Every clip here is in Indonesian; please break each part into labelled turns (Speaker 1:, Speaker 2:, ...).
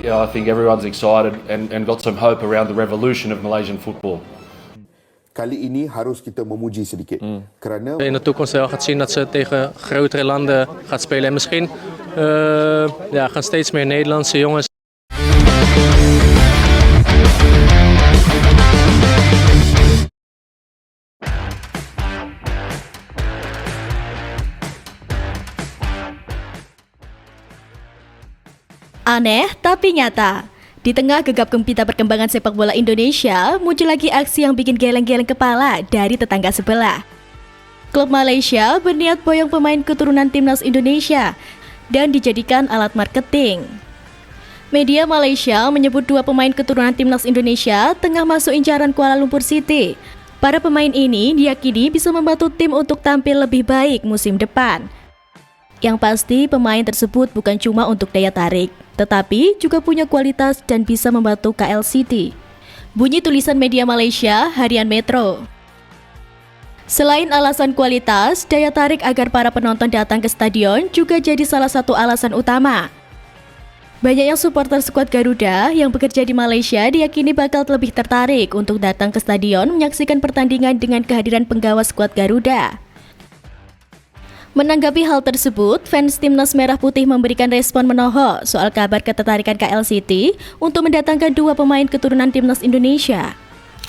Speaker 1: I think everyone's excited and got some hope around the revolution of Malaysian football.
Speaker 2: Kali ini harus kita memuji sedikit. Kerana
Speaker 3: in de toekomst wel gaat zien dat ze tegen grotere landen gaat spelen. En misschien gaan steeds meer Nederlandse jongens.
Speaker 4: Aneh tapi nyata. Di tengah gegap gempita perkembangan sepak bola Indonesia, muncul lagi aksi yang bikin geleng-geleng kepala dari tetangga sebelah. Klub Malaysia berniat boyong pemain keturunan timnas Indonesia dan dijadikan alat marketing. Media Malaysia menyebut 2 pemain keturunan timnas Indonesia tengah masuk incaran Kuala Lumpur City. Para pemain ini diyakini bisa membantu tim untuk tampil lebih baik musim depan. Yang pasti pemain tersebut bukan cuma untuk daya tarik, tetapi juga punya kualitas dan bisa membantu KL City. Bunyi tulisan media Malaysia Harian Metro. Selain alasan kualitas, daya tarik agar para penonton datang ke stadion juga jadi salah satu alasan utama. Banyaknya supporter skuad Garuda yang bekerja di Malaysia diyakini bakal lebih tertarik untuk datang ke stadion menyaksikan pertandingan dengan kehadiran penggawa skuad Garuda. Menanggapi hal tersebut, fans timnas Merah Putih memberikan respon menohok soal kabar ketertarikan KL City untuk mendatangkan 2 pemain keturunan timnas Indonesia.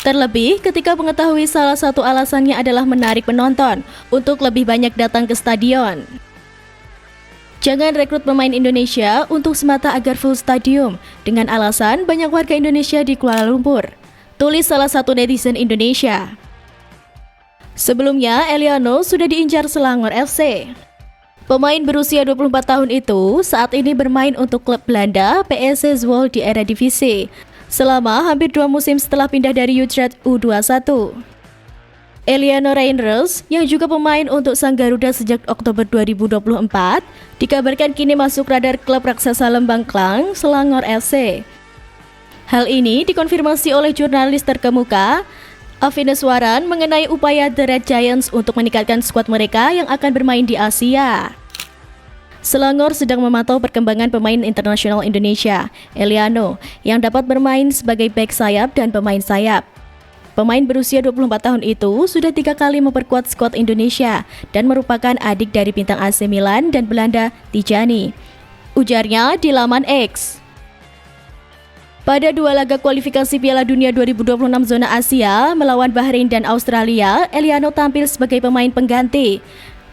Speaker 4: Terlebih ketika mengetahui salah satu alasannya adalah menarik penonton untuk lebih banyak datang ke stadion. Jangan rekrut pemain Indonesia untuk semata agar full stadium dengan alasan banyak warga Indonesia di Kuala Lumpur, tulis salah satu netizen Indonesia. Sebelumnya, Eliano sudah diincar Selangor FC. Pemain berusia 24 tahun itu saat ini bermain untuk klub Belanda PSV Zwolle di Eredivisie selama hampir 2 musim setelah pindah dari Utrecht U21. Eliano Reinders, yang juga pemain untuk sang Garuda sejak Oktober 2024, dikabarkan kini masuk radar klub raksasa Lembang Klang, Selangor FC. Hal ini dikonfirmasi oleh jurnalis terkemuka Afineswaran mengenai upaya The Red Giants untuk meningkatkan skuad mereka yang akan bermain di Asia. Selangor sedang memantau perkembangan pemain internasional Indonesia, Eliano, yang dapat bermain sebagai bek sayap dan pemain sayap. Pemain berusia 24 tahun itu sudah 3 kali memperkuat skuad Indonesia dan merupakan adik dari bintang AC Milan dan Belanda, Tijani. Ujarnya di laman X. Pada 2 laga kualifikasi Piala Dunia 2026 zona Asia melawan Bahrain dan Australia, Eliano tampil sebagai pemain pengganti.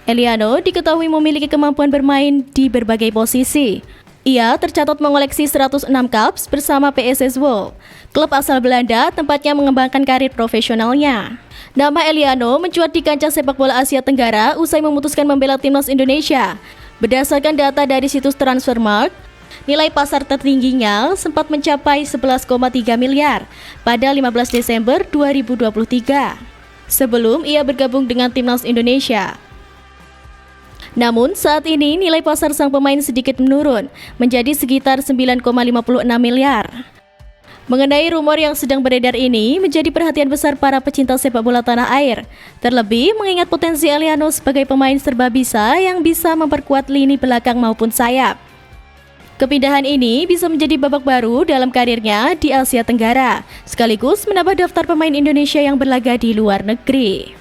Speaker 4: Eliano diketahui memiliki kemampuan bermain di berbagai posisi. Ia tercatat mengoleksi 106 caps bersama PSV Zwolle, klub asal Belanda tempatnya mengembangkan karir profesionalnya. Nama Eliano mencuat di kancah sepak bola Asia Tenggara usai memutuskan membela timnas Indonesia. Berdasarkan data dari situs Transfermarkt, nilai pasar tertingginya sempat mencapai 11,3 miliar pada 15 Desember 2023, sebelum ia bergabung dengan timnas Indonesia. Namun saat ini nilai pasar sang pemain sedikit menurun menjadi sekitar 9,56 miliar. Mengenai rumor yang sedang beredar ini menjadi perhatian besar para pecinta sepak bola tanah air, terlebih mengingat potensi Eliano sebagai pemain serba bisa yang bisa memperkuat lini belakang maupun sayap. Kepindahan ini bisa menjadi babak baru dalam karirnya di Asia Tenggara, sekaligus menambah daftar pemain Indonesia yang berlaga di luar negeri.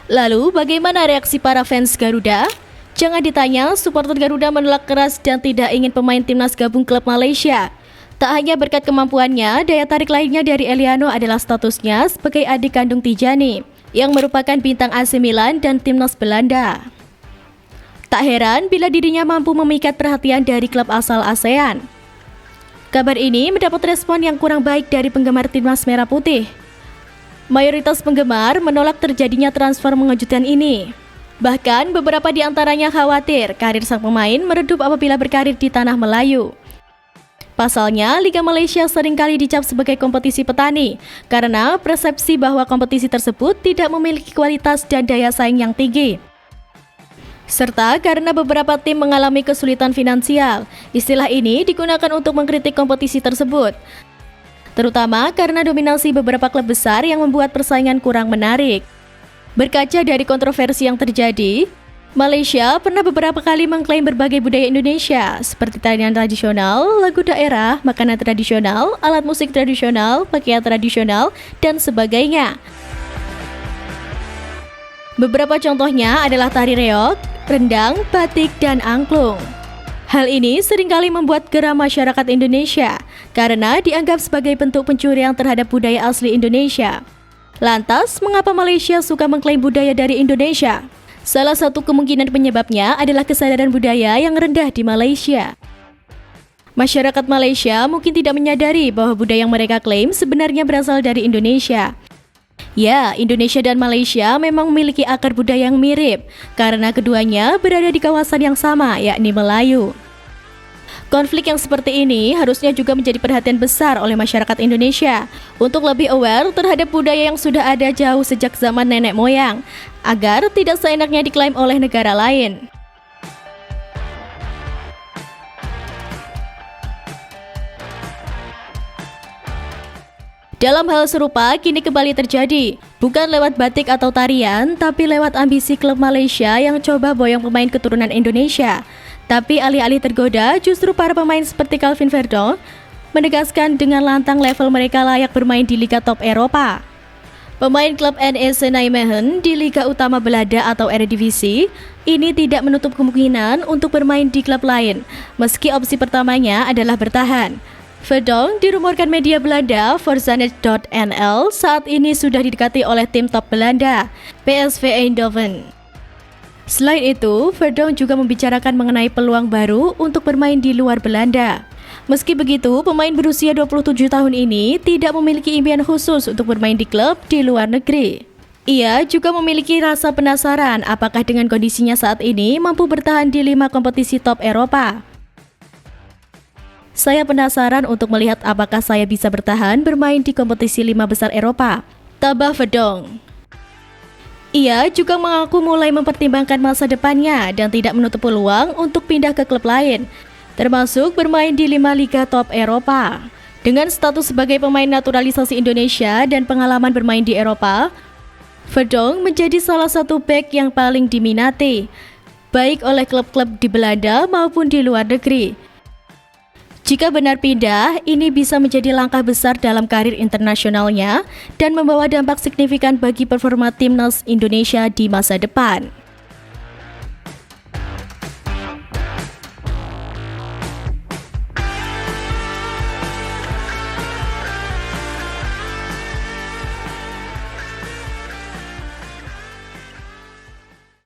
Speaker 4: Lalu, bagaimana reaksi para fans Garuda? Jangan ditanya, supporter Garuda menolak keras dan tidak ingin pemain timnas gabung klub Malaysia. Tak hanya berkat kemampuannya, daya tarik lainnya dari Eliano adalah statusnya sebagai adik kandung Tijani, yang merupakan bintang AC Milan dan timnas Belanda. Tak heran bila dirinya mampu memikat perhatian dari klub asal ASEAN. Kabar ini mendapat respon yang kurang baik dari penggemar timnas Merah Putih. Mayoritas penggemar menolak terjadinya transfer mengejutkan ini. Bahkan beberapa di antaranya khawatir karir sang pemain meredup apabila berkarir di tanah Melayu. Pasalnya, Liga Malaysia seringkali dicap sebagai kompetisi petani karena persepsi bahwa kompetisi tersebut tidak memiliki kualitas dan daya saing yang tinggi. Serta karena beberapa tim mengalami kesulitan finansial, istilah ini digunakan untuk mengkritik kompetisi tersebut. Terutama karena dominasi beberapa klub besar yang membuat persaingan kurang menarik. Berkaca dari kontroversi yang terjadi, Malaysia pernah beberapa kali mengklaim berbagai budaya Indonesia seperti tarian tradisional, lagu daerah, makanan tradisional, alat musik tradisional, pakaian tradisional, dan sebagainya. Beberapa contohnya adalah tari reog, rendang, batik, dan angklung. Hal ini seringkali membuat geram masyarakat Indonesia karena dianggap sebagai bentuk pencurian terhadap budaya asli Indonesia. Lantas, mengapa Malaysia suka mengklaim budaya dari Indonesia? Salah satu kemungkinan penyebabnya adalah kesadaran budaya yang rendah di Malaysia. Masyarakat Malaysia mungkin tidak menyadari bahwa budaya yang mereka klaim sebenarnya berasal dari Indonesia. Ya, Indonesia dan Malaysia memang memiliki akar budaya yang mirip, karena keduanya berada di kawasan yang sama, yakni Melayu. Konflik yang seperti ini harusnya juga menjadi perhatian besar oleh masyarakat Indonesia untuk lebih aware terhadap budaya yang sudah ada jauh sejak zaman nenek moyang, agar tidak seenaknya diklaim oleh negara lain. Dalam hal serupa kini kembali terjadi, bukan lewat batik atau tarian, tapi lewat ambisi klub Malaysia yang coba boyong pemain keturunan Indonesia. Tapi alih-alih tergoda, justru para pemain seperti Calvin Verdong menegaskan dengan lantang level mereka layak bermain di Liga Top Eropa. Pemain klub NEC Nijmegen di Liga Utama Belanda atau Eredivisie ini tidak menutup kemungkinan untuk bermain di klub lain, meski opsi pertamanya adalah bertahan. Verdong dirumorkan media Belanda Forzanet.nl saat ini sudah didekati oleh tim top Belanda, PSV Eindhoven. Selain itu, Verdong juga membicarakan mengenai peluang baru untuk bermain di luar Belanda. Meski begitu, pemain berusia 27 tahun ini tidak memiliki impian khusus untuk bermain di klub di luar negeri. Ia juga memiliki rasa penasaran apakah dengan kondisinya saat ini mampu bertahan di 5 kompetisi top Eropa. Saya penasaran untuk melihat apakah saya bisa bertahan bermain di kompetisi 5 besar Eropa, tambah Verdong. Ia juga mengaku mulai mempertimbangkan masa depannya dan tidak menutup peluang untuk pindah ke klub lain, termasuk bermain di 5 liga top Eropa. Dengan status sebagai pemain naturalisasi Indonesia dan pengalaman bermain di Eropa, Verdong menjadi salah satu bek yang paling diminati, baik oleh klub-klub di Belanda maupun di luar negeri. Jika benar pindah, ini bisa menjadi langkah besar dalam karir internasionalnya dan membawa dampak signifikan bagi performa timnas Indonesia di masa depan.